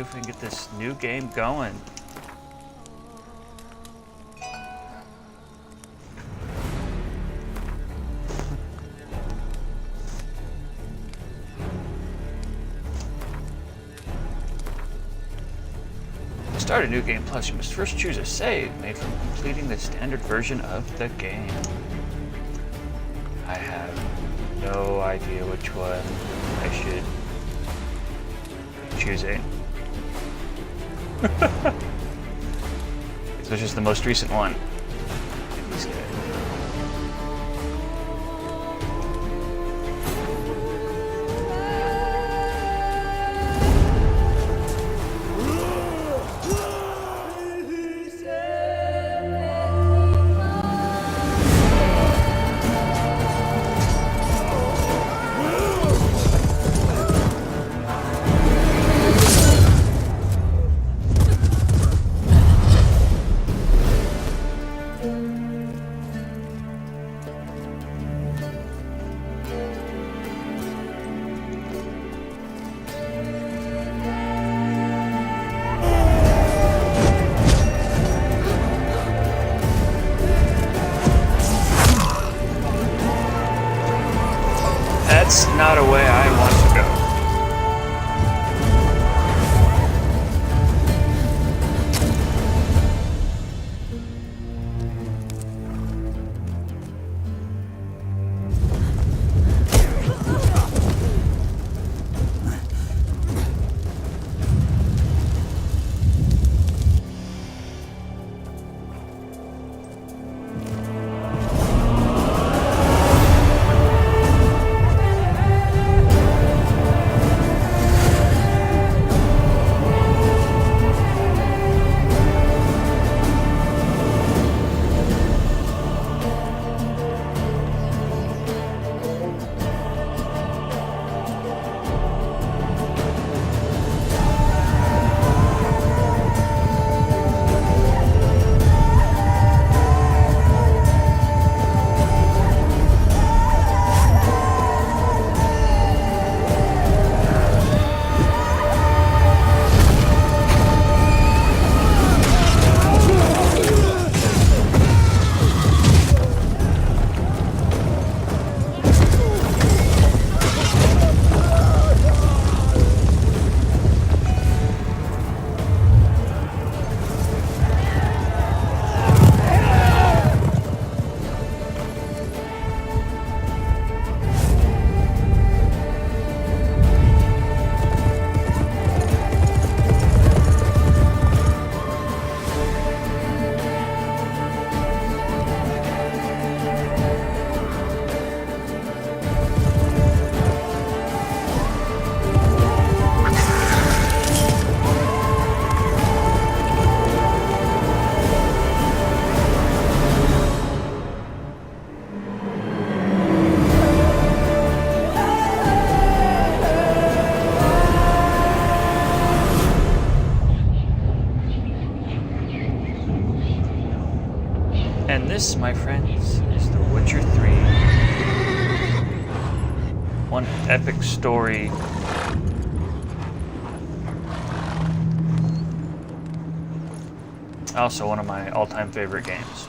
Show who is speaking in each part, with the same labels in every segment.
Speaker 1: if we can get this new game going. To start a new game plus, you must first choose a save made from completing the standard version of the game. I have no idea which one I should be choosing. So it's just the most recent one. These guys. That's not a way I want to go. And this, my friends, is The Witcher 3. One epic story. Also one of my all-time favorite games.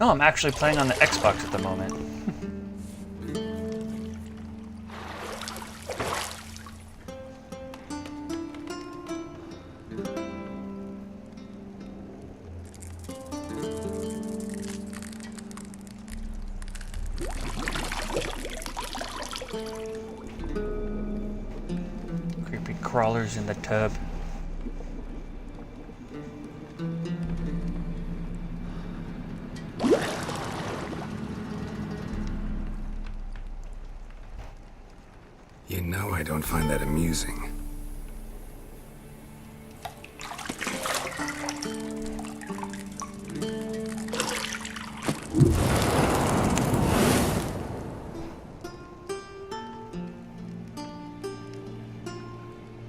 Speaker 1: No, I'm actually playing on the Xbox at the moment. Creepy crawlers in the tub.
Speaker 2: You know I don't find that amusing.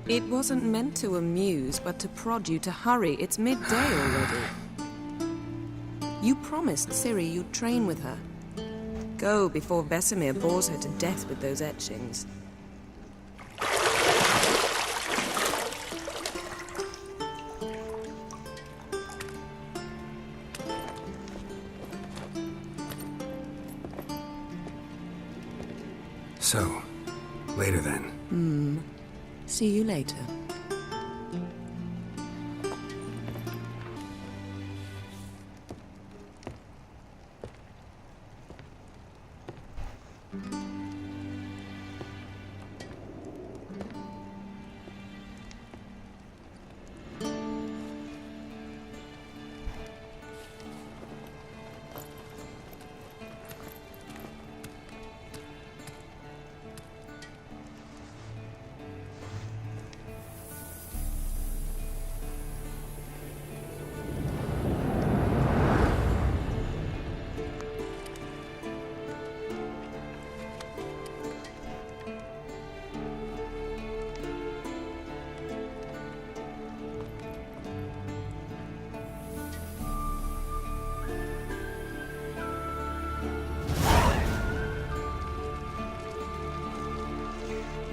Speaker 3: It wasn't meant to amuse, but to prod you to hurry. It's midday already. You promised Ciri you'd train with her. Go before Vesemir bores her to death with those etchings.
Speaker 2: So, later then.
Speaker 3: See you later.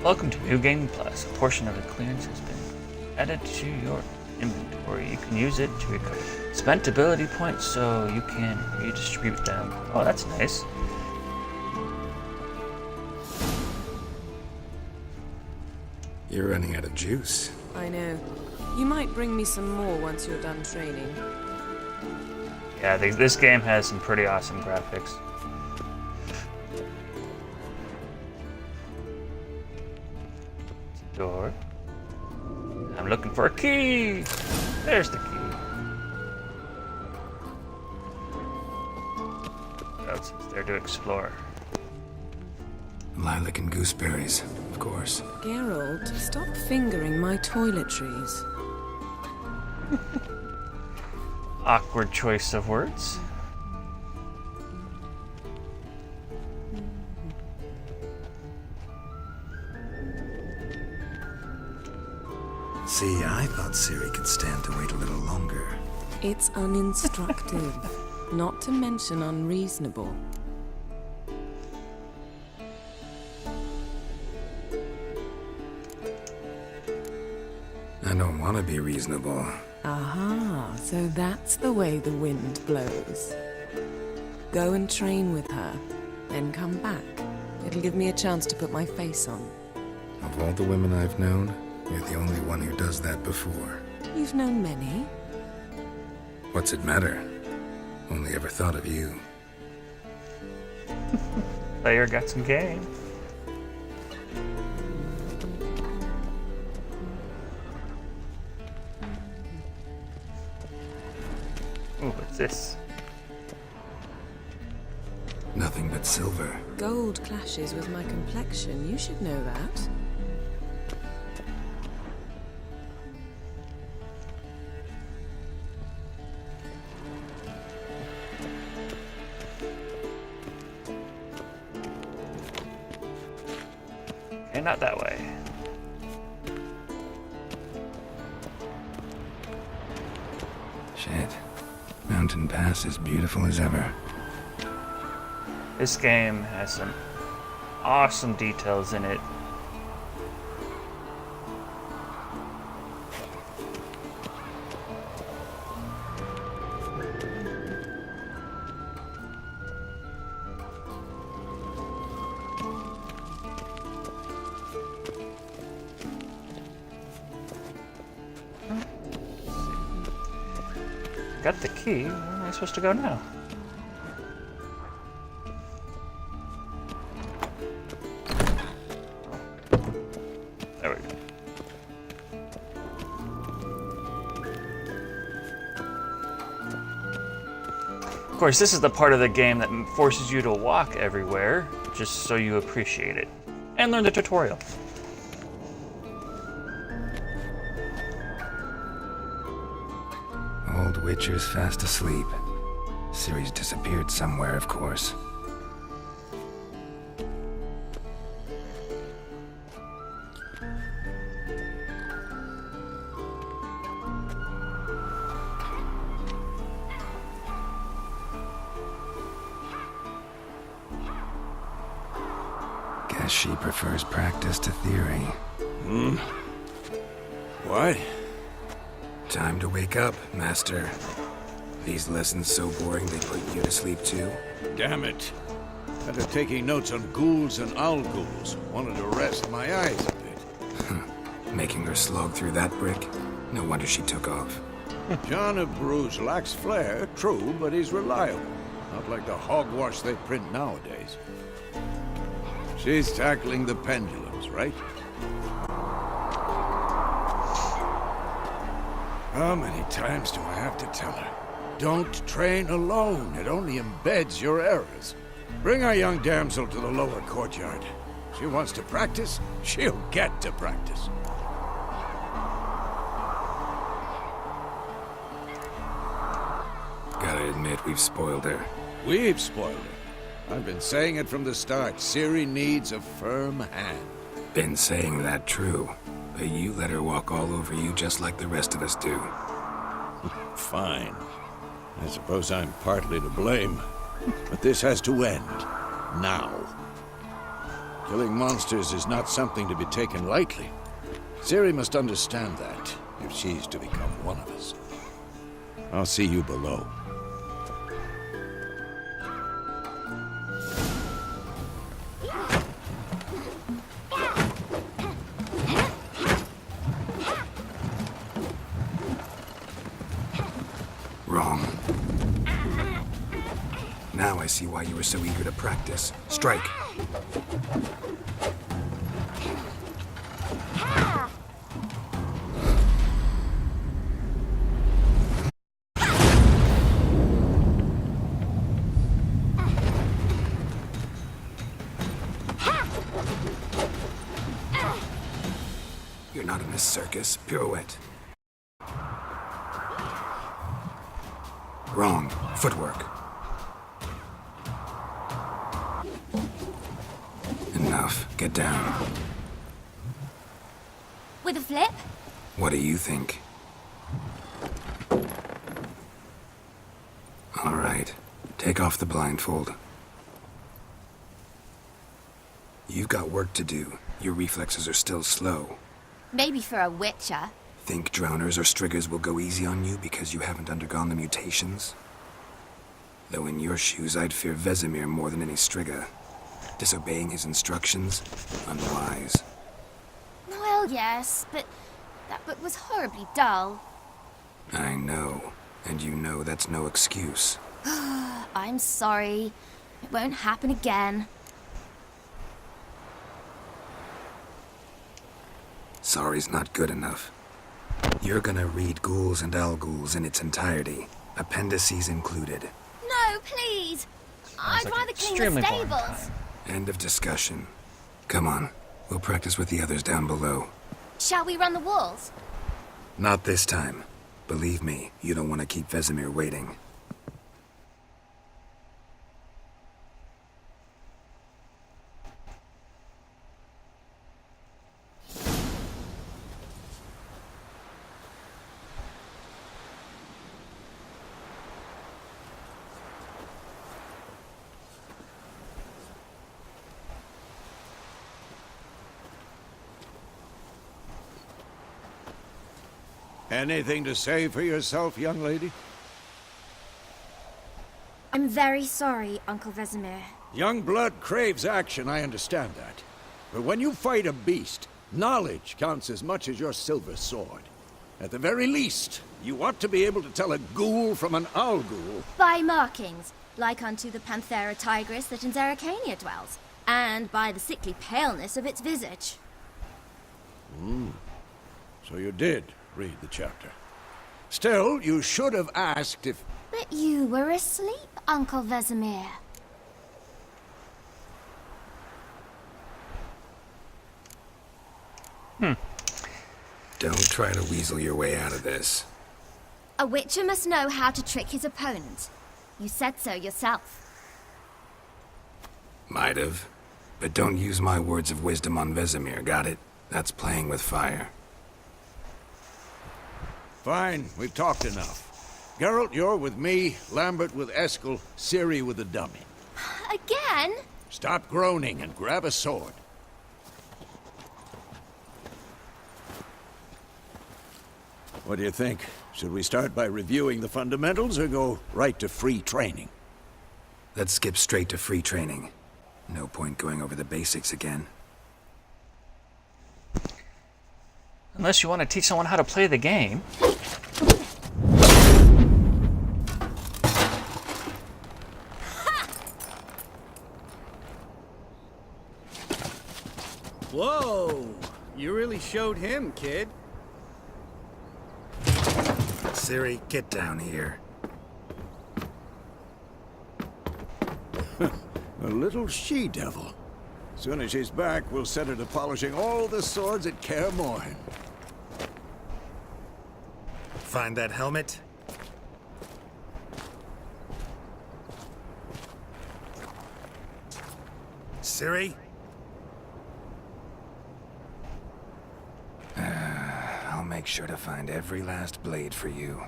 Speaker 1: Welcome to New Game Plus. A portion of the clearance has been added to your inventory. You can use it to recover spent ability points so you can redistribute them. Oh, that's nice.
Speaker 2: You're running out of juice.
Speaker 3: I know. You might bring me some more once you're done training.
Speaker 1: Yeah, this game has some pretty awesome graphics. Door. I'm looking for a key. There's the key. What else is there to explore?
Speaker 2: Lilac and gooseberries, of course.
Speaker 3: Geralt, stop fingering my toiletries.
Speaker 1: Awkward choice of words.
Speaker 2: See, I thought Ciri could stand to wait a little longer.
Speaker 3: It's uninstructive, not to mention unreasonable.
Speaker 2: I don't want to be reasonable.
Speaker 3: Aha, so that's the way the wind blows. Go and train with her, then come back. It'll give me a chance to put my face on.
Speaker 2: Of all the women I've known, you're the only one who does that before.
Speaker 3: You've known many.
Speaker 2: What's it matter? Only ever thought of you.
Speaker 1: Player got some game. Ooh, what's this?
Speaker 2: Nothing but silver.
Speaker 3: Gold clashes with my complexion. You should know that.
Speaker 1: Okay, not that way.
Speaker 2: Shit. Mountain Pass is beautiful as ever.
Speaker 1: This game has some awesome details in it. Got the key. Where am I supposed to go now? There we go. Of course, this is the part of the game that forces you to walk everywhere, just so you appreciate it. And learn the tutorial.
Speaker 2: Old Witcher's fast asleep. Ciri's disappeared somewhere, of course. she prefers practice to theory.
Speaker 4: What?
Speaker 2: Time to wake up, Master. These lessons so boring they put you to sleep too?
Speaker 4: Damn it. After taking notes on ghouls and owl ghouls, wanted to rest my eyes a bit.
Speaker 2: Making her slog through that brick? No wonder she took off.
Speaker 4: John of Bruges lacks flair, true, but he's reliable. Not like the hogwash they print nowadays. She's tackling the pendulums, right? How many times do I have to tell her? Don't train alone. It only embeds your errors. Bring our young damsel to the lower courtyard. She wants to practice, she'll get to practice.
Speaker 2: Gotta admit, we've spoiled her.
Speaker 4: We've spoiled her. I've been saying it from the start. Ciri needs a firm hand.
Speaker 2: Been saying that true, but you let her walk all over you just like the rest of us do.
Speaker 4: Fine. I suppose I'm partly to blame. But this has to end. Now. Killing monsters is not something to be taken lightly. Ciri must understand that, if she's to become one of us. I'll see you below.
Speaker 2: Wrong. Now I see why you were so eager to practice. Strike. You're not in this circus. Pirouette. Wrong. Footwork. Enough. Get down.
Speaker 5: With a flip?
Speaker 2: What do you think? All right. Take off the blindfold. You've got work to do. Your reflexes are still slow.
Speaker 5: Maybe for a witcher.
Speaker 2: Think droners or striggers will go easy on you because you haven't undergone the mutations? Though in your shoes, I'd fear Vesemir more than any strigger. Disobeying his instructions? Unwise.
Speaker 5: Well, yes, but that book was horribly dull.
Speaker 2: I know. And you know that's no excuse.
Speaker 5: I'm sorry. It won't happen again.
Speaker 2: Sorry's not good enough. You're gonna read Ghouls and Alghouls in its entirety, appendices included.
Speaker 5: No, please! I'd
Speaker 1: like
Speaker 5: rather clean the
Speaker 1: extremely boring
Speaker 5: stables.
Speaker 1: time.
Speaker 2: End of discussion. Come on, we'll practice with the others down below.
Speaker 5: Shall we run the walls?
Speaker 2: Not this time. Believe me, you don't want to keep Vesemir waiting.
Speaker 4: Anything to say for yourself, young lady?
Speaker 5: I'm very sorry, Uncle Vesemir.
Speaker 4: Young blood craves action, I understand that. But when you fight a beast, knowledge counts as much as your silver sword. At the very least, you ought to be able to tell a ghoul from an owl ghoul.
Speaker 5: By markings, like unto the Panthera tigris that in Zerrikania dwells, and by the sickly paleness of its visage.
Speaker 4: So you did read the chapter. Still, you should have asked if...
Speaker 5: But you were asleep, Uncle Vesemir.
Speaker 2: Don't try to weasel your way out of this.
Speaker 5: A witcher must know how to trick his opponent. You said so yourself.
Speaker 2: Might have. But don't use my words of wisdom on Vesemir, got it? That's playing with fire.
Speaker 4: Fine, we've talked enough. Geralt, you're with me, Lambert with Eskel, Ciri with the dummy.
Speaker 5: Again?
Speaker 4: Stop groaning and grab a sword. What do you think? Should we start by reviewing the fundamentals or go right to free training?
Speaker 2: Let's skip straight to free training. No point going over the basics again.
Speaker 1: Unless you want to teach someone how to play the game.
Speaker 6: Whoa! You really showed him, kid.
Speaker 2: Ciri, get down here.
Speaker 4: A little she-devil. Soon as she's back, we'll set her to polishing all the swords at Kaer Morhen.
Speaker 2: Find that helmet? Ciri? I'll make sure to find every last blade for you.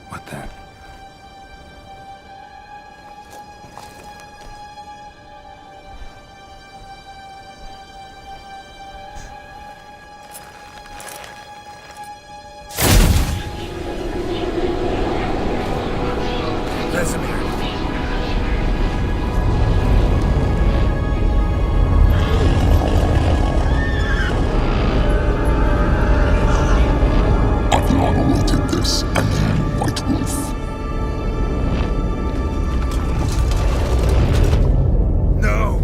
Speaker 2: What the? Vesemir.
Speaker 7: Aviana will take this, and you, White Wolf.
Speaker 2: No!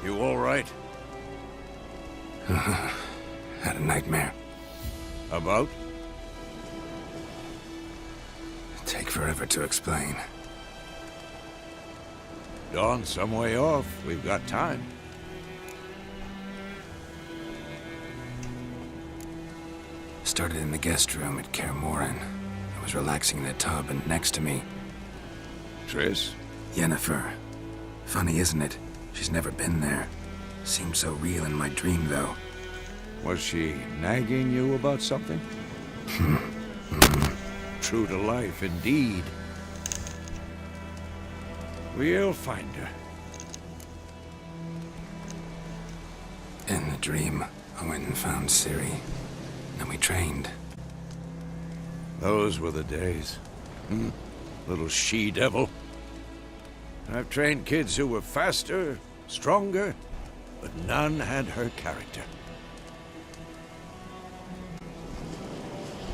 Speaker 4: You all right?
Speaker 2: Had a nightmare.
Speaker 4: About?
Speaker 2: Take forever to explain.
Speaker 4: Dawn's some way off. We've got time.
Speaker 2: Started in the guest room at Kaer Morhen. I was relaxing in a tub, and next to me,
Speaker 4: Triss?
Speaker 2: Yennefer. Funny, isn't it? She's never been there. Seemed so real in my dream, though.
Speaker 4: Was she nagging you about something? True to life, indeed. We'll find her.
Speaker 2: In the dream, I went and found Ciri. And we trained.
Speaker 4: Those were the days. Little she-devil. I've trained kids who were faster, stronger, but none had her character.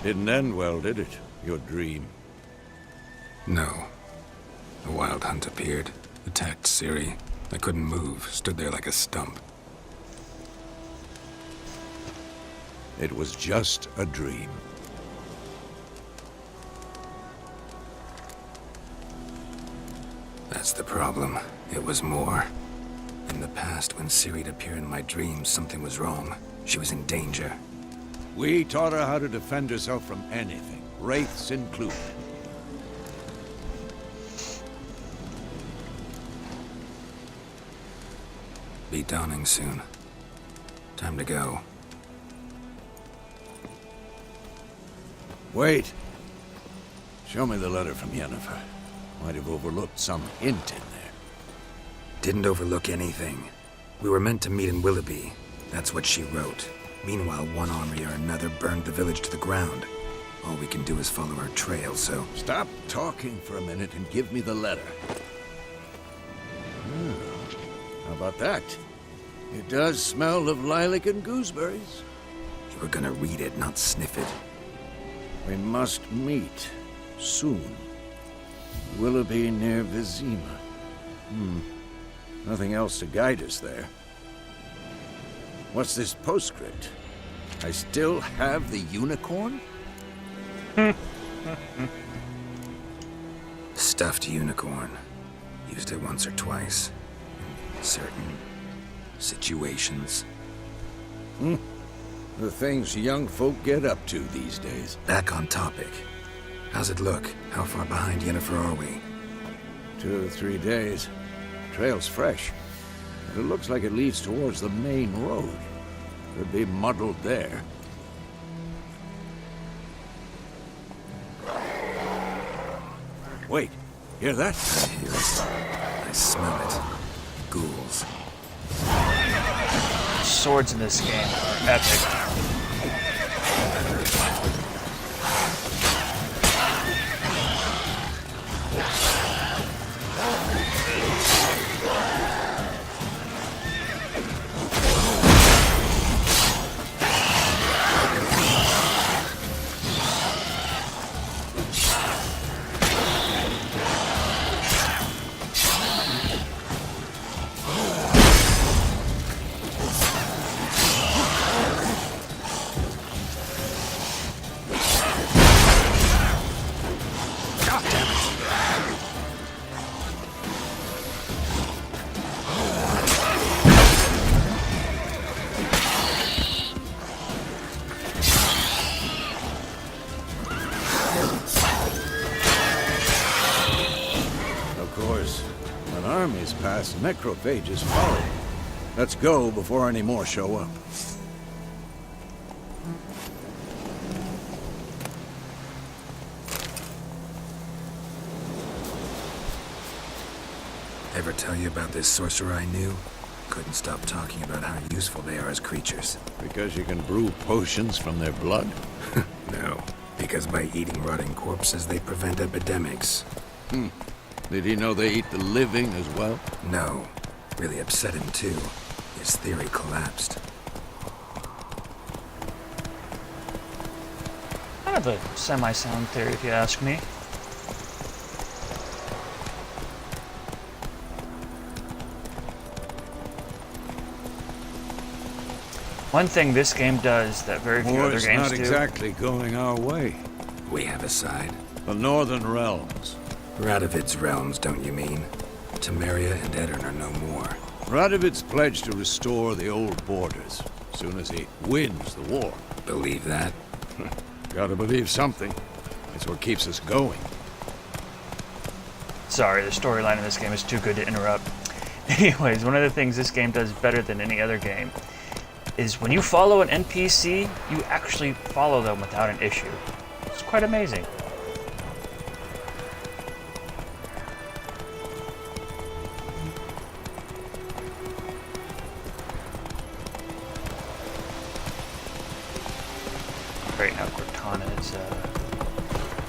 Speaker 4: Didn't end well, did it? Your dream.
Speaker 2: No. A wild hunt appeared, attacked Ciri. I couldn't move, stood there like a stump.
Speaker 4: It was just a dream.
Speaker 2: That's the problem. It was more. In the past, when Ciri'd appear in my dreams, something was wrong. She was in danger.
Speaker 4: We taught her how to defend herself from anything, wraiths included.
Speaker 2: Be dawning soon. Time to go.
Speaker 4: Wait. Show me the letter from Yennefer. Might have overlooked some hint in there.
Speaker 2: Didn't overlook anything. We were meant to meet in Willoughby. That's what she wrote. Meanwhile, one army or another burned the village to the ground. All we can do is follow her trail, so...
Speaker 4: Stop talking for a minute and give me the letter. How about that? It does smell of lilac and gooseberries.
Speaker 2: You were gonna read it, not sniff it.
Speaker 4: We must meet soon. Willoughby near Vizima. Nothing else to guide us there. What's this postscript? I still have the unicorn?
Speaker 2: Stuffed unicorn. Used it once or twice. In certain situations.
Speaker 4: The things young folk get up to these days.
Speaker 2: Back on topic. How's it look? How far behind Yennefer are we?
Speaker 4: 2 or 3 days. Trail's fresh. But it looks like it leads towards the main road. Could be muddled there. Wait, hear that?
Speaker 2: I hear it. I smell it. Ghouls.
Speaker 1: Swords in this game are epic.
Speaker 4: Necrophages follow. Let's go before any more show up.
Speaker 2: Ever tell you about this sorcerer I knew? Couldn't stop talking about how useful they are as creatures.
Speaker 4: Because you can brew potions from their blood?
Speaker 2: No, because by eating rotting corpses, they prevent epidemics.
Speaker 4: Did he know they eat the living as well?
Speaker 2: No. Really upset him, too. His theory collapsed.
Speaker 1: Kind of a semi-sound theory, if you ask me. One thing this game does that very few other
Speaker 4: War's
Speaker 1: games
Speaker 4: not
Speaker 1: do.
Speaker 4: exactly going our way.
Speaker 2: We have a side.
Speaker 4: The Northern Realms.
Speaker 2: Radovid's realms, don't you mean? Temeria and Edirn are no more.
Speaker 4: Radovid's pledged to restore the old borders, as soon as he wins the war.
Speaker 2: Believe that?
Speaker 4: Gotta believe something. It's what keeps us going.
Speaker 1: Sorry, the storyline in this game is too good to interrupt. Anyways, one of the things this game does better than any other game is when you follow an NPC, you actually follow them without an issue. It's quite amazing. Right now, Cortana is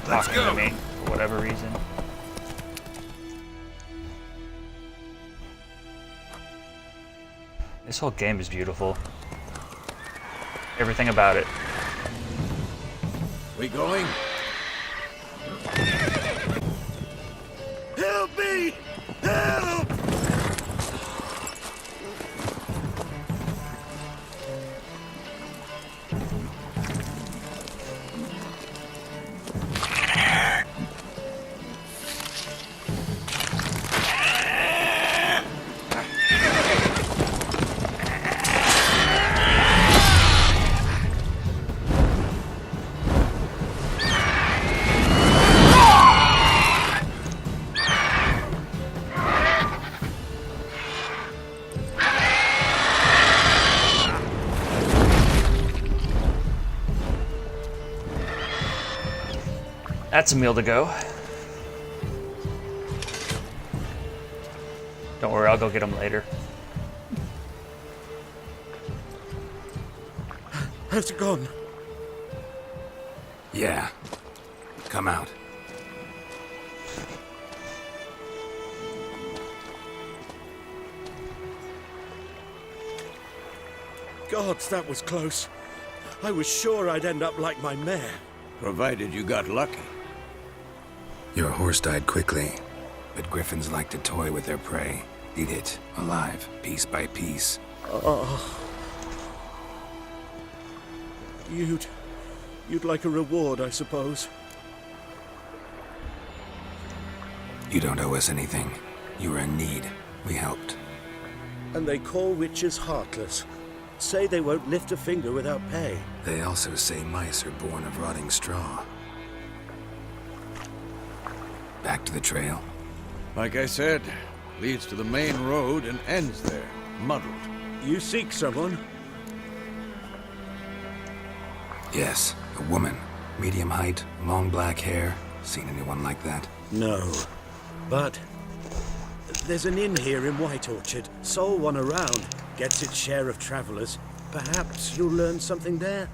Speaker 1: talking to me for whatever reason. This whole game is beautiful. Everything about it.
Speaker 4: We going? Help me! Help!
Speaker 1: That's a meal to go. Don't worry, I'll go get them later.
Speaker 6: Has it gone?
Speaker 2: Yeah. Come out.
Speaker 6: Gods, that was close. I was sure I'd end up like my mare.
Speaker 4: Provided you got lucky.
Speaker 2: Your horse died quickly, but griffins like to toy with their prey. Eat it, alive, piece by piece.
Speaker 6: You'd like a reward, I suppose.
Speaker 2: You don't owe us anything. You were in need. We helped.
Speaker 6: And they call witches heartless. Say they won't lift a finger without pay.
Speaker 2: They also say mice are born of rotting straw. Back to the trail.
Speaker 4: Like I said, leads to the main road and ends there, muddled.
Speaker 6: You seek someone?
Speaker 2: Yes, a woman. Medium height, long black hair. Seen anyone like that?
Speaker 6: No. But there's an inn here in White Orchard. Sole one around. Gets its share of travelers. Perhaps you'll learn something there.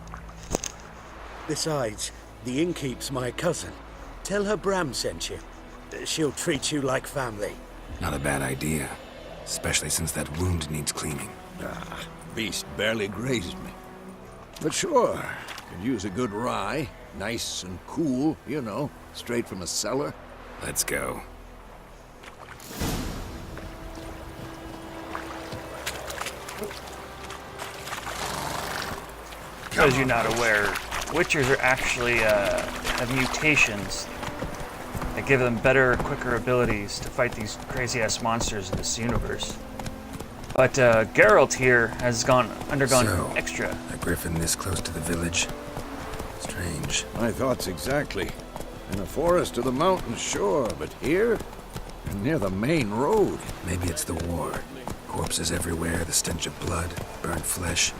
Speaker 6: Besides, the innkeep's my cousin. Tell her Bram sent you. She'll treat you like family.
Speaker 2: Not a bad idea. Especially since that wound needs cleaning.
Speaker 4: Beast barely grazed me. But sure, could use a good rye. Nice and cool, you know, straight from a cellar.
Speaker 2: Let's go.
Speaker 1: Because you're not aware, Witchers are actually have mutations that give them better, quicker abilities to fight these crazy-ass monsters in this universe. But Geralt here has undergone
Speaker 2: So,
Speaker 1: extra.
Speaker 2: a griffin this close to the village? Strange.
Speaker 4: My thoughts exactly. In a forest or the mountains, sure, but here? And near the main road.
Speaker 2: Maybe it's the war. Corpses everywhere, the stench of blood, burnt flesh.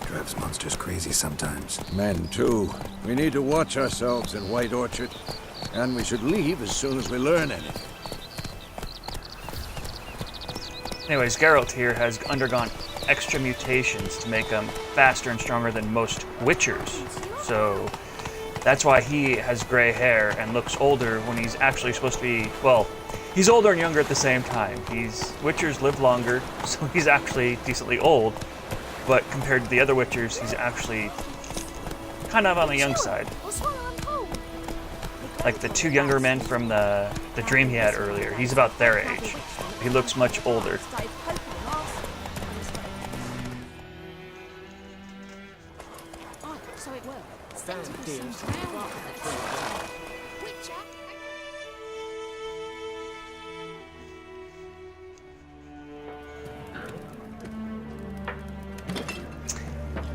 Speaker 2: Drives monsters crazy sometimes.
Speaker 4: Men, too. We need to watch ourselves in White Orchard. And we should leave as soon as we learn anything.
Speaker 1: Anyways, Geralt here has undergone extra mutations to make him faster and stronger than most Witchers. So that's why he has gray hair and looks older when he's actually supposed to be, well, he's older and younger at the same time. Witchers live longer, so he's actually decently old. But compared to the other Witchers, he's actually kind of on the young side. Like the two younger men from the dream he had earlier. He's about their age. He looks much older.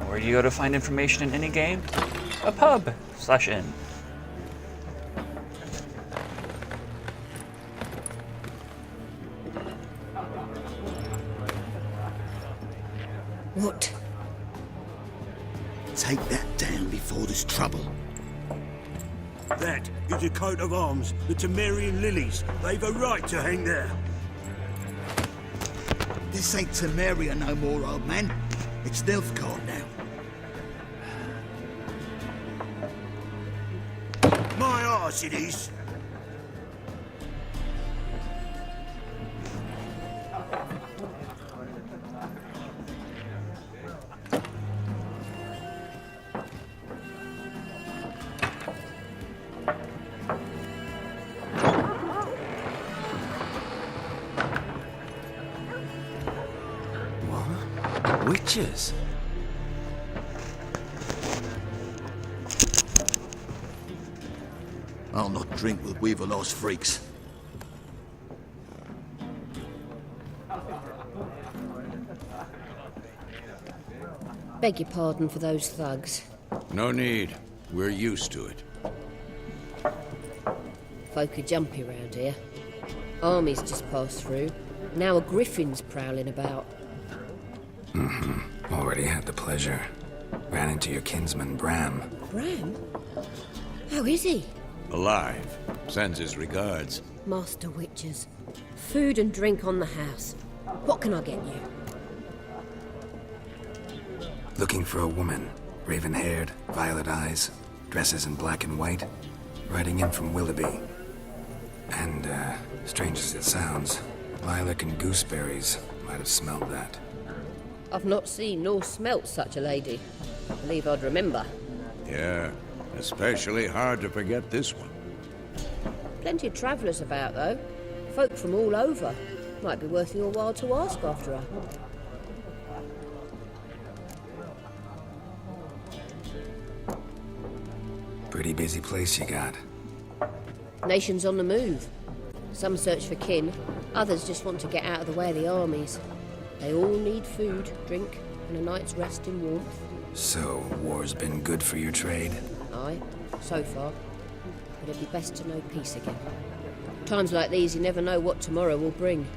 Speaker 1: Where you go to find information in any game? A pub/inn.
Speaker 3: What?
Speaker 8: Take that down before there's trouble.
Speaker 6: That is a coat of arms, the Temerian lilies. They've a right to hang there.
Speaker 8: This ain't Temeria no more, old man. It's Nilfgaard now.
Speaker 6: My arse it is.
Speaker 2: Witches?
Speaker 8: I'll not drink with Weaverlost freaks.
Speaker 9: Beg your pardon for those thugs.
Speaker 4: No need. We're used to it.
Speaker 9: Folk are jumpy round here. Armies just passed through. Now a griffin's prowling about.
Speaker 2: Already had the pleasure. Ran into your kinsman, Bram.
Speaker 9: Bram? How is he?
Speaker 4: Alive. Sends his regards.
Speaker 9: Master Witchers. Food and drink on the house. What can I get you?
Speaker 2: Looking for a woman. Raven-haired, violet eyes, dresses in black and white. Riding in from Willoughby. And, strange as it sounds, lilac and gooseberries might have smelled that.
Speaker 9: I've not seen nor smelt such a lady. Believe I'd remember.
Speaker 4: Yeah, especially hard to forget this one.
Speaker 9: Plenty of travellers about, though. Folk from all over. Might be worth your while to ask after her.
Speaker 2: Pretty busy place you got.
Speaker 9: Nations on the move. Some search for kin, others just want to get out of the way of the armies. They all need food, drink, and a night's rest in warmth.
Speaker 2: So, war's been good for your trade?
Speaker 9: Aye, so far. But it'd be best to know peace again. Times like these, you never know what tomorrow will bring.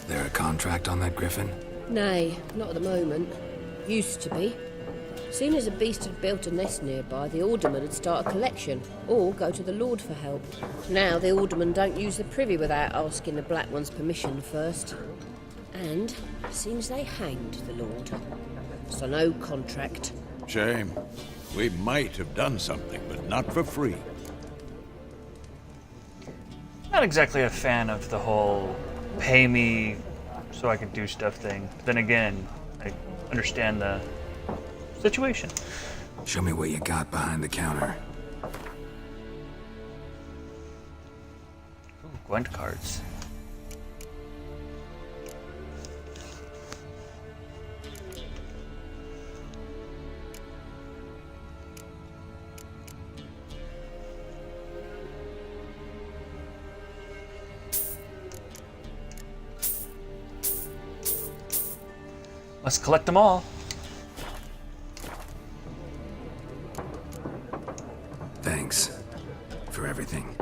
Speaker 2: There a contract on that griffin?
Speaker 9: Nay, not at the moment. Used to be. Soon as a beast had built a nest nearby, the alderman would start a collection, or go to the Lord for help. Now the aldermen don't use the privy without asking the Black One's permission first. And seems they hanged the Lord. So no contract.
Speaker 4: Shame. We might have done something, but not for free.
Speaker 1: Not exactly a fan of the whole pay me so I can do stuff thing. But then again, I understand the situation.
Speaker 2: Show me what you got behind the counter.
Speaker 1: Ooh, Gwent cards. Must collect them all.
Speaker 2: Thanks for everything.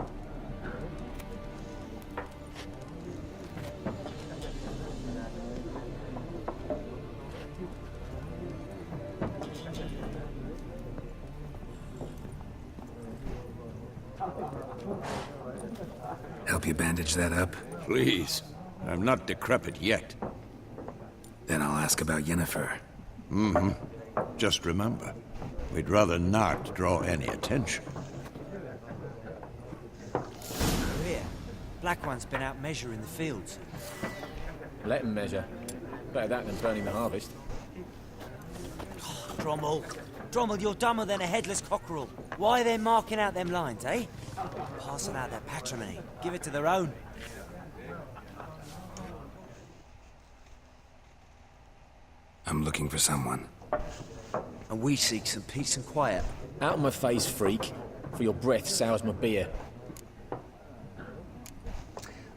Speaker 2: Help you bandage that up?
Speaker 4: Please. I'm not decrepit yet.
Speaker 2: Then I'll ask about Yennefer.
Speaker 4: Just remember, we'd rather not draw any attention.
Speaker 10: Here, Black One's been out measuring the fields.
Speaker 11: Let him measure. Better that than burning the harvest.
Speaker 10: Drommel, you're dumber than a headless cockerel. Why are they marking out them lines, eh? Parcel out their patrimony. Give it to their own.
Speaker 2: I'm looking for someone.
Speaker 10: And we seek some peace and quiet.
Speaker 11: Out of my face, freak. For your breath sours my beer.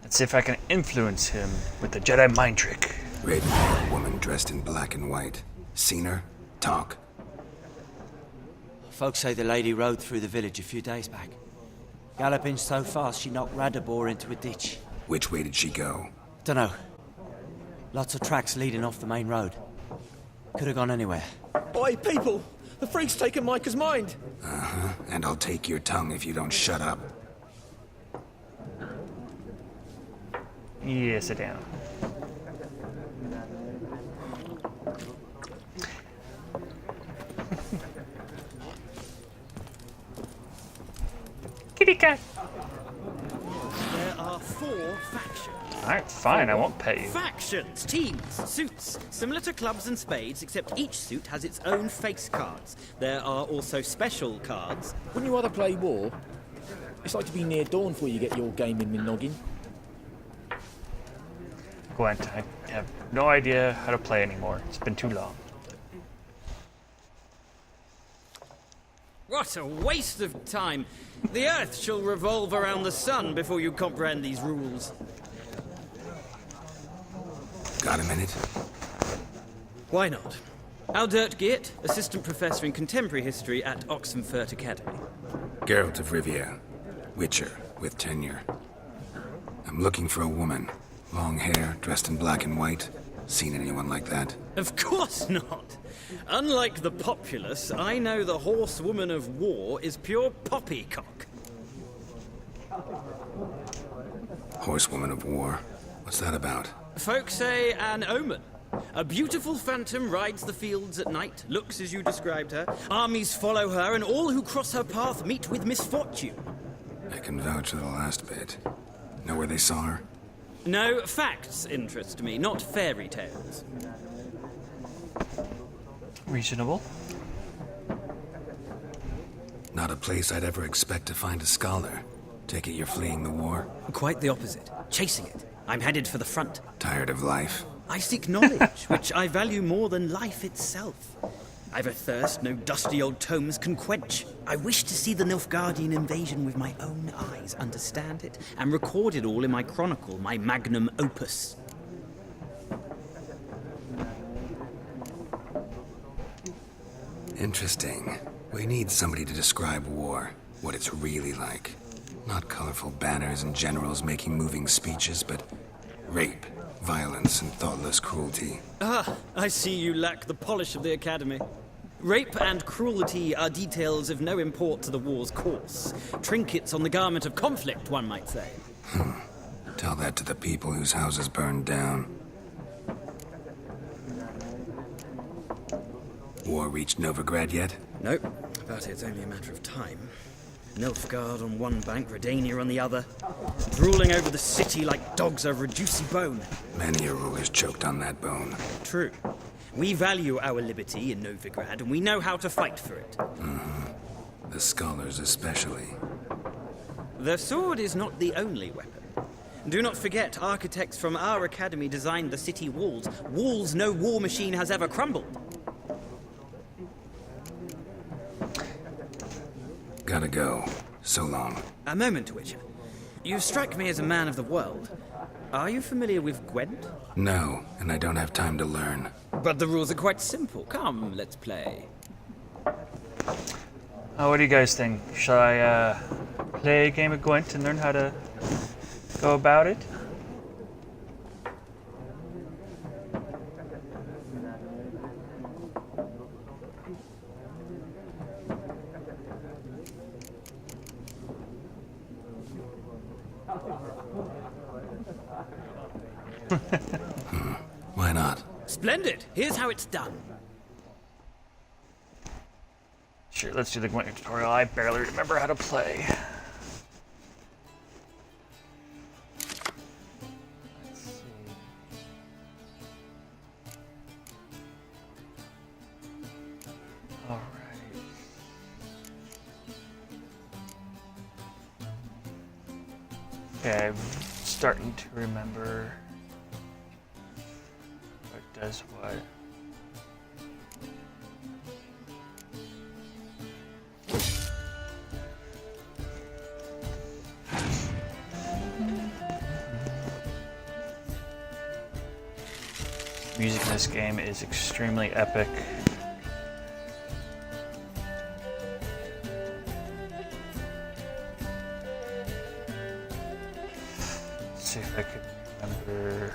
Speaker 1: Let's see if I can influence him with the Jedi mind trick.
Speaker 2: Raven-haired woman dressed in black and white. Seen her? Talk.
Speaker 10: Folks say the lady rode through the village a few days back. Galloping so fast she knocked Radabor into a ditch.
Speaker 2: Which way did she go?
Speaker 10: Dunno. Lots of tracks leading off the main road. Could have gone anywhere.
Speaker 11: Oi, people! The freak's taken Micah's mind!
Speaker 2: Uh-huh. And I'll take your tongue if you don't shut up.
Speaker 1: Yeah, sit down. Kitty cat.
Speaker 12: There are 4 factions.
Speaker 1: Alright, fine, I won't pay you.
Speaker 12: Factions, teams, suits. Similar to clubs and spades, except each suit has its own face cards. There are also special cards.
Speaker 11: Wouldn't you rather play war? It's like to be near dawn before you get your game in the noggin.
Speaker 1: Gwent, I have no idea how to play anymore. It's been too long.
Speaker 12: What a waste of time. The Earth shall revolve around the sun before you comprehend these rules.
Speaker 2: Got a minute?
Speaker 12: Why not? Aldert Geert, Assistant Professor in Contemporary History at Oxenfurt Academy.
Speaker 2: Geralt of Rivia. Witcher, with tenure. I'm looking for a woman. Long hair, dressed in black and white. Seen anyone like that?
Speaker 12: Of course not. Unlike the populace, I know the horsewoman of war is pure poppycock.
Speaker 2: Horsewoman of war? What's that about?
Speaker 12: Folks say an omen. A beautiful phantom rides the fields at night, looks as you described her. Armies follow her, and all who cross her path meet with misfortune.
Speaker 2: I can vouch for the last bit. Know where they saw her?
Speaker 12: No, facts interest me, not fairy tales.
Speaker 1: Reasonable.
Speaker 2: Not a place I'd ever expect to find a scholar. Take it you're fleeing the war?
Speaker 12: Quite the opposite. Chasing it. I'm headed for the front.
Speaker 2: Tired of life?
Speaker 12: I seek knowledge, which I value more than life itself. I've a thirst no dusty old tomes can quench. I wish to see the Nilfgaardian invasion with my own eyes, understand it, and record it all in my chronicle, my magnum opus.
Speaker 2: Interesting. We need somebody to describe war, what it's really like. Not colorful banners and generals making moving speeches, but rape, violence, and thoughtless cruelty.
Speaker 12: Ah, I see you lack the polish of the Academy. Rape and cruelty are details of no import to the war's course. Trinkets on the garment of conflict, one might say.
Speaker 2: Tell that to the people whose houses burned down. War reached Novigrad yet?
Speaker 12: Nope, but it's only a matter of time. Nilfgaard on one bank, Redania on the other, drooling over the city like dogs over a juicy bone.
Speaker 2: Many a ruler's choked on that bone.
Speaker 12: True. We value our liberty in Novigrad, and we know how to fight for it.
Speaker 2: The scholars especially.
Speaker 12: The sword is not the only weapon. Do not forget, architects from our academy designed the city walls. Walls no war machine has ever crumbled.
Speaker 2: Gotta go. So long.
Speaker 12: A moment, Witcher. You strike me as a man of the world. Are you familiar with Gwent?
Speaker 2: No, and I don't have time to learn.
Speaker 12: But the rules are quite simple. Come, let's play.
Speaker 1: What do you guys think? Shall I play a game of Gwent and learn how to go about it?
Speaker 2: Why not?
Speaker 12: Splendid! Here's how it's done.
Speaker 1: Sure, let's do the Gwent tutorial. I barely remember how to play. Let's see. All right. Okay, I'm starting to remember what does what. Music in this game is extremely epic. Let's see if I can remember.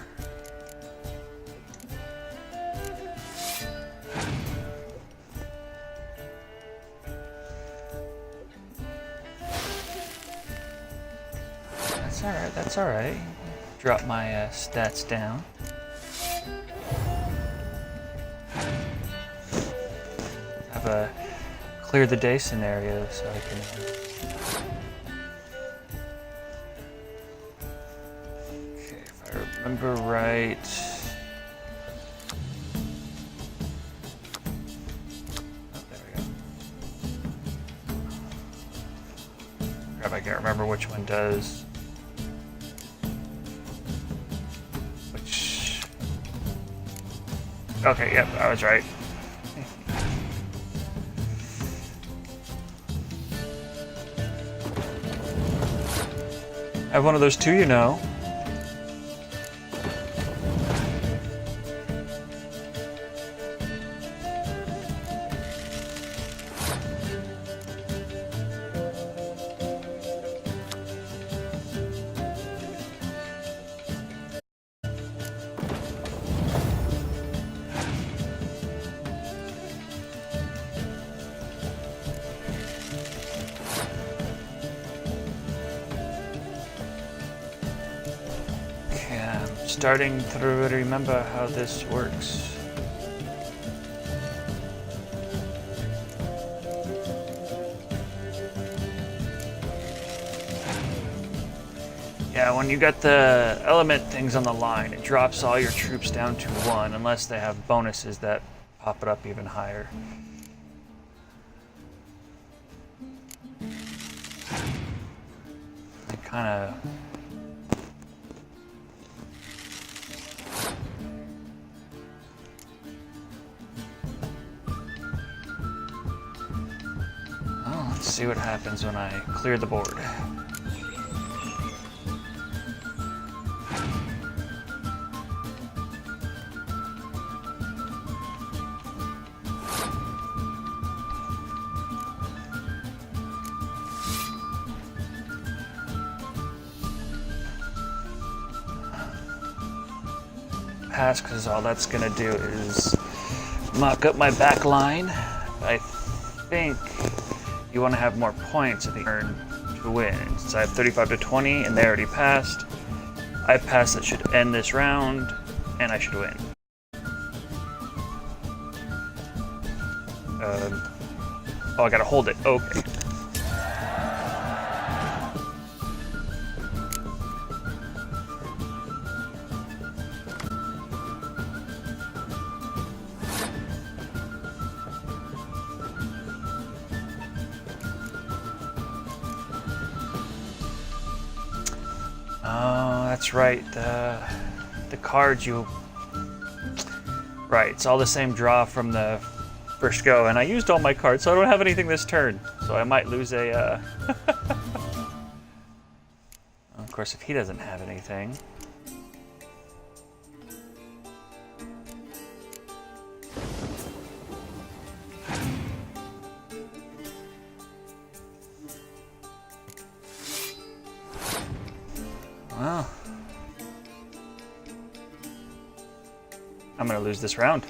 Speaker 1: That's alright, that's alright. Drop my stats down. Have a clear the day scenario so I can. Okay, if I remember right. Oh, there we go. Crap, I can't remember which one does. Which. Okay, yep, I was right. I have one of those too, you know. Starting to remember how this works. Yeah, when you got the element things on the line, it drops all your troops down to 1 unless they have bonuses that pop it up even higher. I kind of... Let's see what happens when I clear the board. Pass, because all that's gonna do is muck up my back line. I think you want to have more points at the turn to win. Since I have 35 to 20 and they already passed, I pass, that should end this round and I should win. Oh, I gotta hold it. Okay. Oh, that's right. The cards you... Right, it's all the same draw from the first go, and I used all my cards, so I don't have anything this turn. So I might lose a... Of course, if he doesn't have anything... Well, I'm gonna lose this round.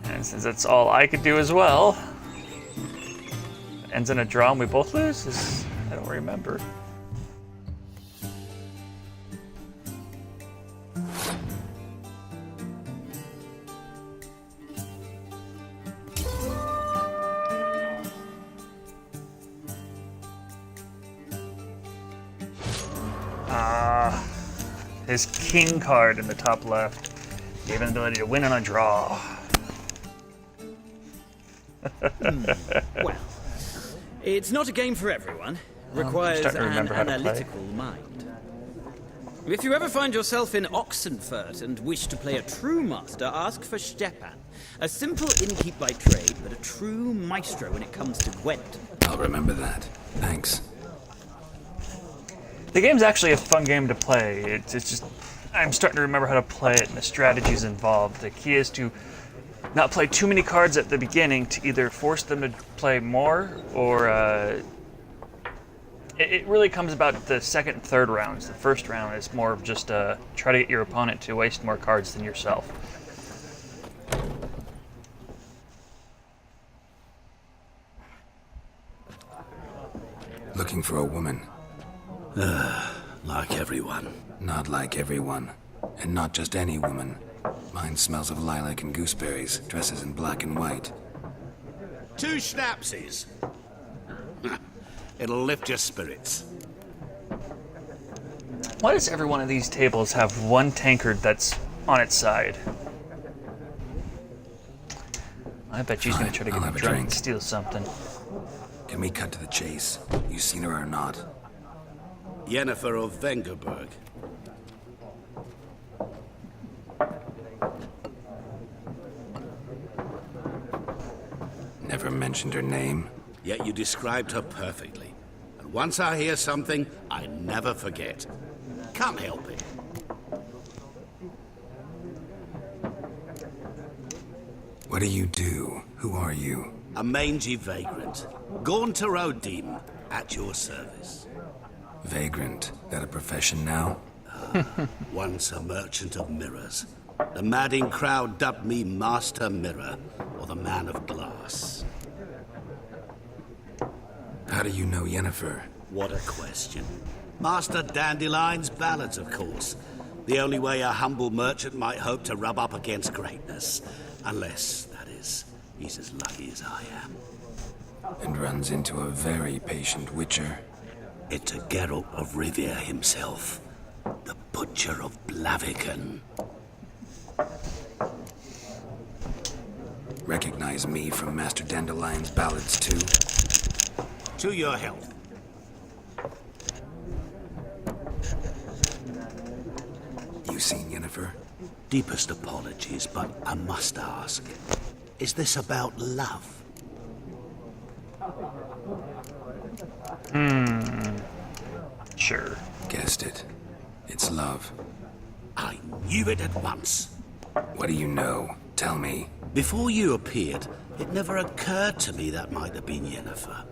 Speaker 1: And since that's all I could do as well, it ends in a draw and we both lose? I don't remember. His king card in the top left gave him the ability to win on a draw.
Speaker 12: Well, it's not a game for everyone. Requires an analytical mind. If you ever find yourself in Oxenfurt and wish to play a true master, ask for Stepan. A simple innkeep by trade, but a true maestro when it comes to Gwent.
Speaker 2: I'll remember that. Thanks.
Speaker 1: The game's actually a fun game to play. It's just, I'm starting to remember how to play it and the strategies involved. The key is to not play too many cards at the beginning to either force them to play more or it really comes about the second and third rounds. The first round is more of just try to get your opponent to waste more cards than yourself.
Speaker 2: Looking for a woman.
Speaker 6: Like everyone.
Speaker 2: Not like everyone. And not just any woman. Mine smells of lilac and gooseberries, dresses in black and white.
Speaker 6: 2 schnapsies. It'll lift your spirits.
Speaker 1: Why does every one of these tables have one tankard that's on its side? I bet she's gonna try to get me drunk and steal something.
Speaker 2: Can we cut to the chase? You seen her or not?
Speaker 6: Yennefer of Vengerberg.
Speaker 2: Never mentioned her name.
Speaker 6: Yet you described her perfectly. And once I hear something, I never forget. Can't help it.
Speaker 2: What do you do? Who are you?
Speaker 6: A mangy vagrant. Gaunter O'Deem, at your service.
Speaker 2: Vagrant. That a profession now?
Speaker 6: Once a merchant of mirrors. The madding crowd dubbed me Master Mirror, or the Man of Glass.
Speaker 2: How do you know Yennefer?
Speaker 6: What a question. Master Dandelion's ballads, of course. The only way a humble merchant might hope to rub up against greatness. Unless, that is, he's as lucky as I am.
Speaker 2: And runs into a very patient witcher.
Speaker 6: It's a Geralt of Rivia himself. The Butcher of Blaviken.
Speaker 2: Recognize me from Master Dandelion's ballads, too?
Speaker 6: To your health.
Speaker 2: You seen Yennefer?
Speaker 6: Deepest apologies, but I must ask. Is this about love?
Speaker 1: Sure.
Speaker 2: Guessed it. It's love.
Speaker 6: I knew it at once.
Speaker 2: What do you know? Tell me.
Speaker 6: Before you appeared, it never occurred to me that might have been Yennefer.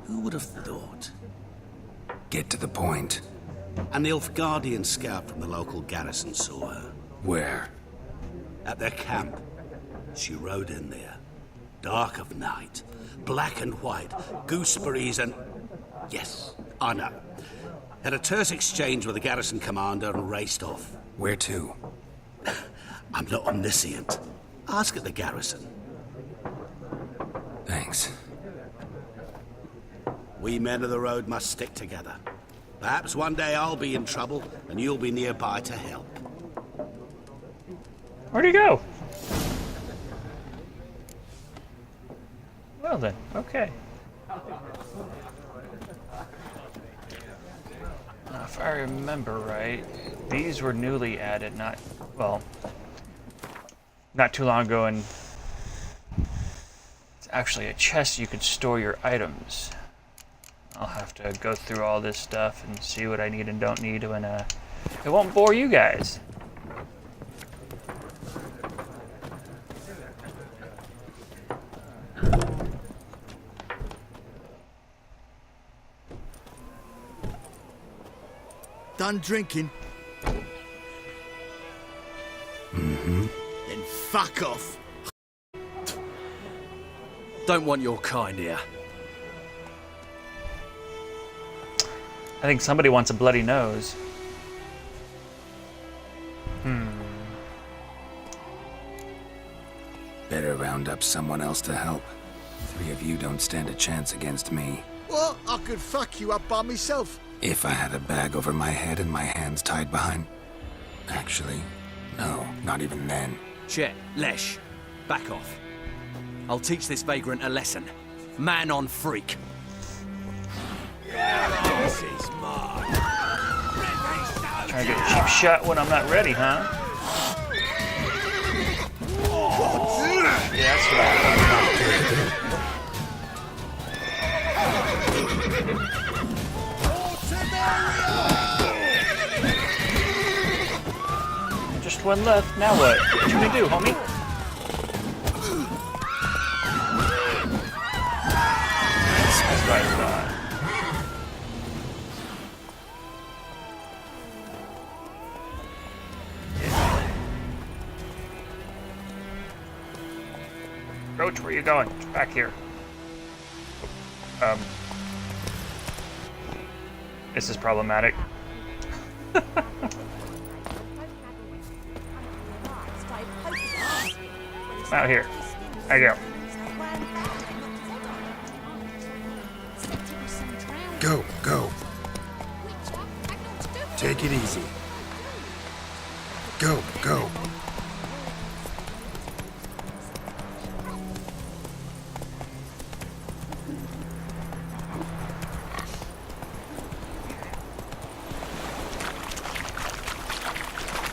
Speaker 6: Who would have thought?
Speaker 2: Get to the point.
Speaker 6: An Nilfgaardian scout from the local garrison saw her.
Speaker 2: Where?
Speaker 6: At their camp. She rode in there. Dark of night. Black and white. Gooseberries and... Yes, I know. Had a terse exchange with the garrison commander and raced off.
Speaker 2: Where to?
Speaker 6: I'm not omniscient. Ask at the garrison.
Speaker 2: Thanks.
Speaker 6: We men of the road must stick together. Perhaps one day I'll be in trouble and you'll be nearby to help.
Speaker 1: Where'd he go? Well then, okay. Now, if I remember right, these were newly added, not too long ago, and it's actually a chest you could store your items. I'll have to go through all this stuff and see what I need and don't need when it won't bore you guys.
Speaker 8: Done drinking?
Speaker 2: Mm-hmm.
Speaker 8: Then fuck off.
Speaker 13: Don't want your kind here.
Speaker 1: I think somebody wants a bloody nose.
Speaker 2: Better round up someone else to help. 3 of you don't stand a chance against me.
Speaker 8: Well, I could fuck you up by myself.
Speaker 2: If I had a bag over my head and my hands tied behind... Actually, no, not even then.
Speaker 13: Chet, Lesh, back off. I'll teach this vagrant a lesson. Man on freak.
Speaker 6: This is mine.
Speaker 1: Trying to get a cheap shot when I'm not ready, huh? Yeah, that's right. Just one left. Now what? What you gonna do, homie? That's right. Roach, where you going? Back here. This is problematic. Out here. There you
Speaker 2: Go,
Speaker 3: Go.
Speaker 2: go. Take it easy. Go, go.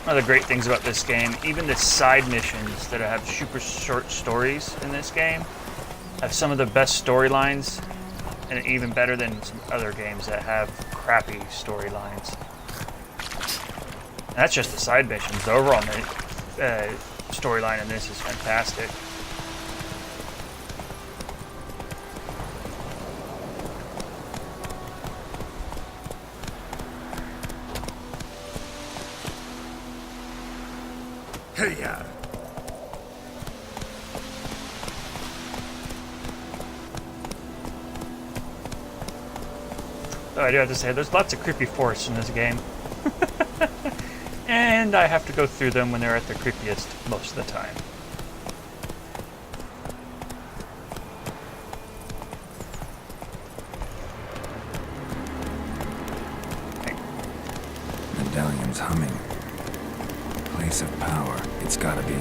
Speaker 1: One of the great things about this game, even the side missions that have super short stories in this game, have some of the best storylines, and even better than some other games that have crappy storylines. That's just the side missions. The overall storyline in this is fantastic.
Speaker 2: Hey, yeah.
Speaker 1: Oh, I do have to say, there's lots of creepy forests in this game. And I have to go through them when they're at their creepiest most of the time.
Speaker 2: medallion's humming. Place of power, it's gotta be.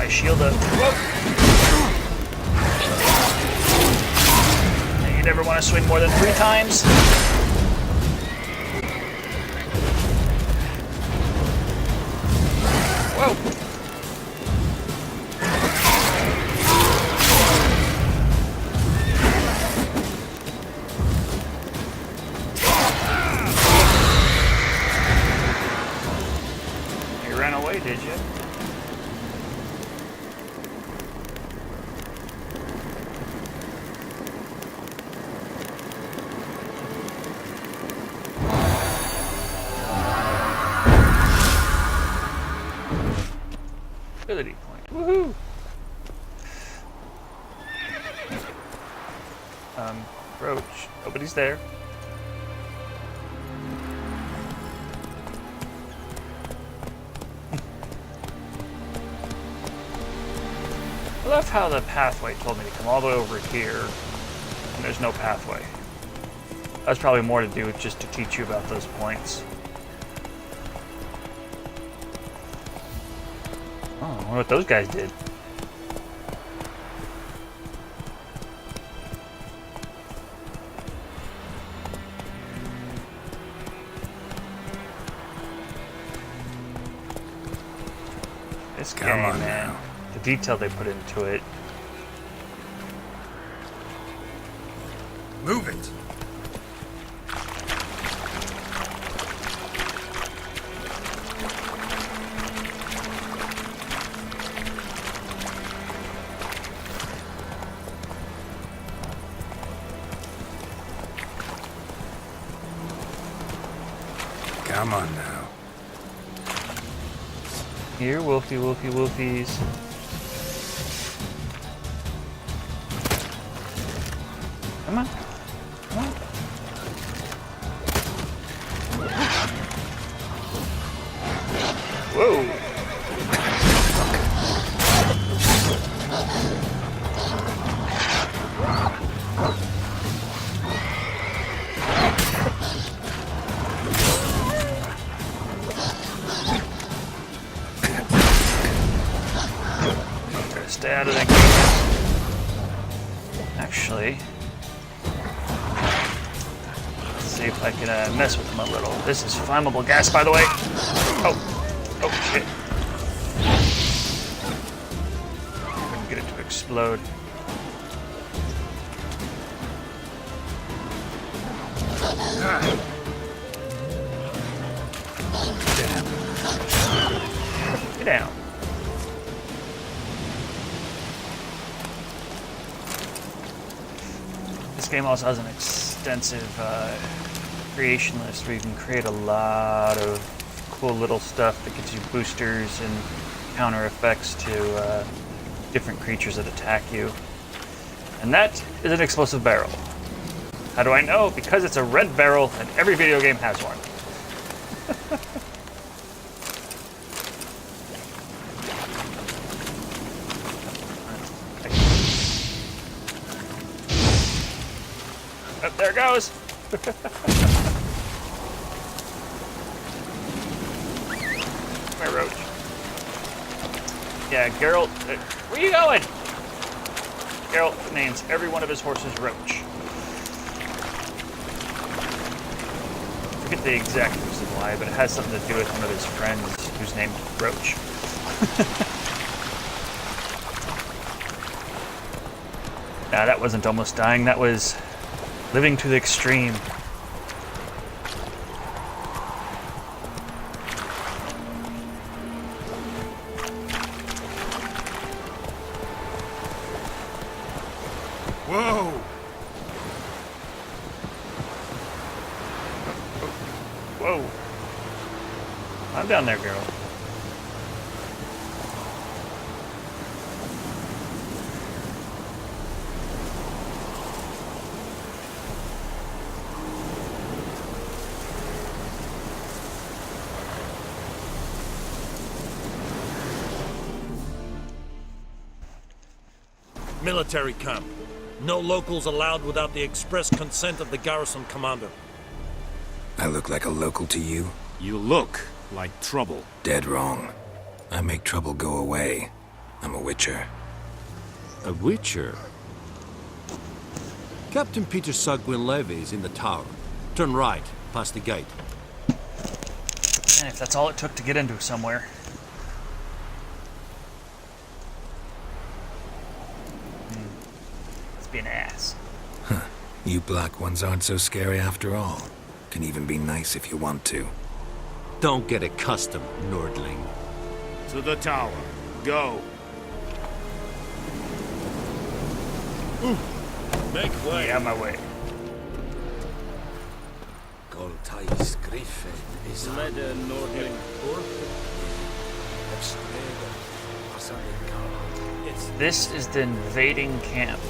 Speaker 1: Shield up. Whoa. You never want to swing more than 3 times. Whoa. You ran away, did you? Ability point. Woohoo! Roach. Nobody's there. I love how the pathway told me to come all the way over here, and there's no pathway. That's probably more to do with just to teach you about those points. Oh, I wonder what those guys did. This game, man. The detail they put into it.
Speaker 2: Move it! Come on now.
Speaker 1: Here, Wolfie, Wolfie, Wolfies. Come on. Come on. Whoa. Stay out of that game. Actually, let's see if I can mess with them a little. This is flammable gas, by the way. Oh shit. Couldn't get it to explode. Get down. This game also has an extensive creation list where you can create a lot of cool little stuff that gives you boosters and counter effects to different creatures that attack you. And that is an explosive barrel. How do I know? Because it's a red barrel and every video game has one. Oh, there it goes. Come here, Roach. Yeah, Geralt. Where are you going? Geralt names every one of his horses Roach. I forget the exact reason why, but it has something to do with one of his friends who's named Roach. Nah, that wasn't almost dying. That was living to the extreme.
Speaker 2: Whoa!
Speaker 1: Whoa. I'm down there, girl.
Speaker 14: Military camp. No locals allowed without the express consent of the garrison commander.
Speaker 2: I look like a local to you?
Speaker 6: You look like trouble.
Speaker 2: Dead wrong. I make trouble go away. I'm a witcher.
Speaker 13: A witcher? Captain Peter Sugwin Levy is in the tower. Turn right, past the gate.
Speaker 1: And if that's all it took to get into somewhere. Let's be an ass.
Speaker 2: Huh. You black ones aren't so scary after all. Can even be nice if you want to.
Speaker 13: Don't get accustomed, Nordling.
Speaker 6: To the tower. Go.
Speaker 14: Make way.
Speaker 1: Yeah, my way.
Speaker 13: Goltais Griffin is
Speaker 12: Leder Nordling.
Speaker 1: This is the invading camp,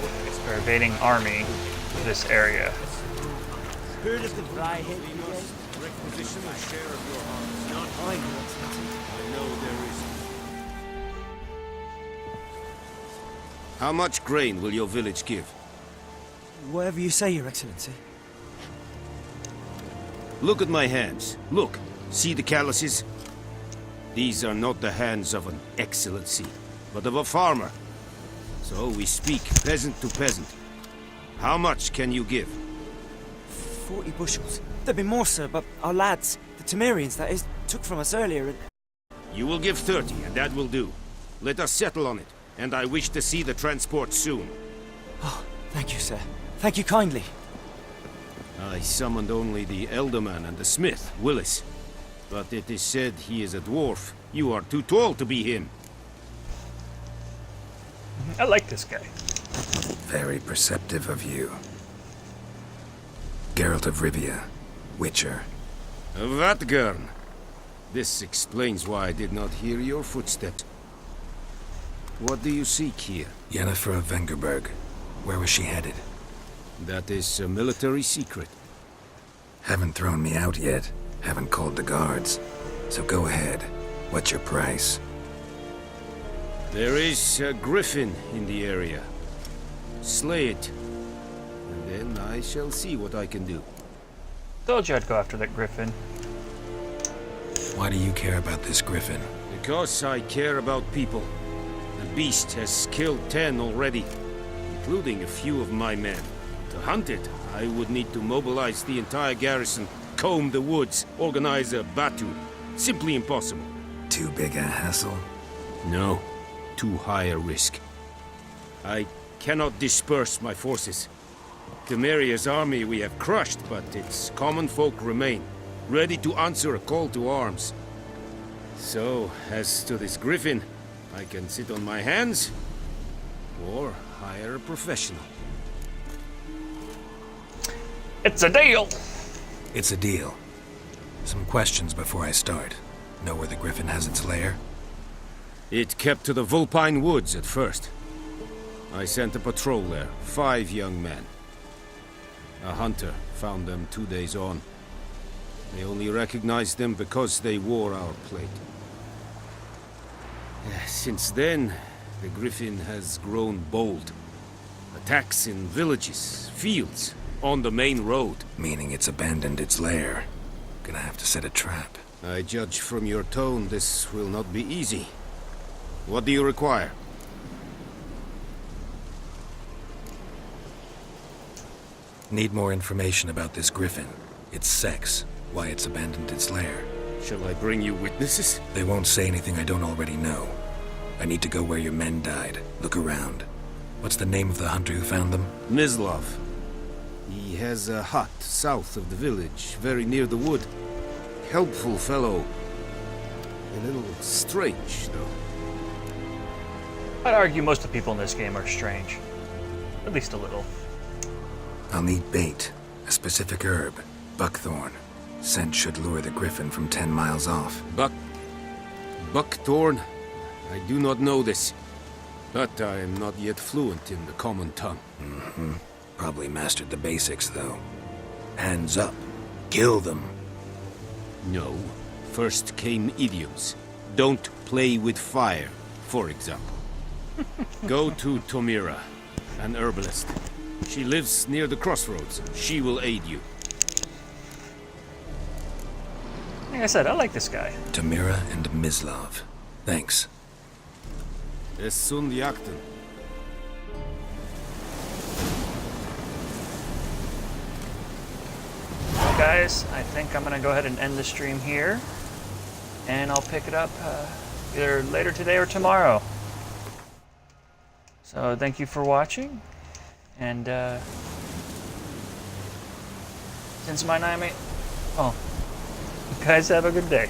Speaker 1: or invading army of this area.
Speaker 10: Heard of the Freiheit?
Speaker 6: Requisition a share of your arms. Not I know there is. How much grain will your village give?
Speaker 10: Whatever you say, Your Excellency.
Speaker 6: Look at my hands. Look. See the calluses? These are not the hands of an excellency, but of a farmer. So we speak peasant to peasant. How much can you give?
Speaker 10: 40 bushels. There'd be more, sir, but our lads, the Temerians, that is, took from us earlier and...
Speaker 6: You will give 30, and that will do. Let us settle on it, and I wish to see the transport soon.
Speaker 10: Oh, thank you, sir. Thank you kindly.
Speaker 6: I summoned only the Elderman and the smith, Willis. But it is said he is a dwarf. You are too tall to be him.
Speaker 1: I like this guy.
Speaker 2: Very perceptive of you. Geralt of Rivia, Witcher.
Speaker 6: Vatgern. This explains why I did not hear your footsteps. What do you seek here?
Speaker 2: Yennefer of Vengerberg. Where was she headed?
Speaker 6: That is a military secret.
Speaker 2: Haven't thrown me out yet. Haven't called the guards. So go ahead. What's your price?
Speaker 6: There is a griffin in the area. Slay it. And then I shall see what I can do.
Speaker 1: Told you I'd go after that griffin.
Speaker 2: Why do you care about this griffin?
Speaker 6: Because I care about people. The beast has killed 10 already, including a few of my men. To hunt it, I would need to mobilize the entire garrison, comb the woods, organize a batu. Simply impossible.
Speaker 2: Too big a hassle?
Speaker 6: No. Too high a risk. I cannot disperse my forces. Temeria's army we have crushed, but its common folk remain, ready to answer a call to arms. So, as to this griffin, I can sit on my hands, or hire a professional.
Speaker 1: It's a deal!
Speaker 2: It's a deal. Some questions before I start. Know where the griffin has its lair?
Speaker 6: It kept to the Vulpine Woods at first. I sent a patrol there, 5 young men. A hunter found them 2 days on. They only recognized them because they wore our plate. Since then, the griffin has grown bold. Attacks in villages, fields, on the main road.
Speaker 2: Meaning it's abandoned its lair. Gonna have to set a trap.
Speaker 6: I judge from your tone this will not be easy. What do you require?
Speaker 2: Need more information about this griffin. Its sex, why it's abandoned its lair.
Speaker 6: Shall I bring you witnesses?
Speaker 2: They won't say anything I don't already know. I need to go where your men died. Look around. What's the name of the hunter who found them?
Speaker 6: Mislav. He has a hut south of the village, very near the wood. Helpful fellow. A little strange, though.
Speaker 1: I'd argue most of the people in this game are strange. At least a little.
Speaker 2: I'll need bait. A specific herb. Buckthorn. Scent should lure the griffin from 10 miles off.
Speaker 6: Buckthorn? I do not know this. But I am not yet fluent in the common tongue.
Speaker 2: Mm-hmm. Probably mastered the basics, though. Hands up. Kill them.
Speaker 6: No. First came idioms. Don't play with fire, for example. Go to Tomira.
Speaker 15: an herbalist. She lives near the crossroads. She will aid you.
Speaker 1: Like I said, I like this guy.
Speaker 2: Tamira and Mislav. Thanks.
Speaker 15: Es sunt jakten.
Speaker 1: Guys, I think I'm going to go ahead and end the stream here. And I'll pick it up either later today or tomorrow. So thank you for watching. And since my name, oh, you guys have a good day.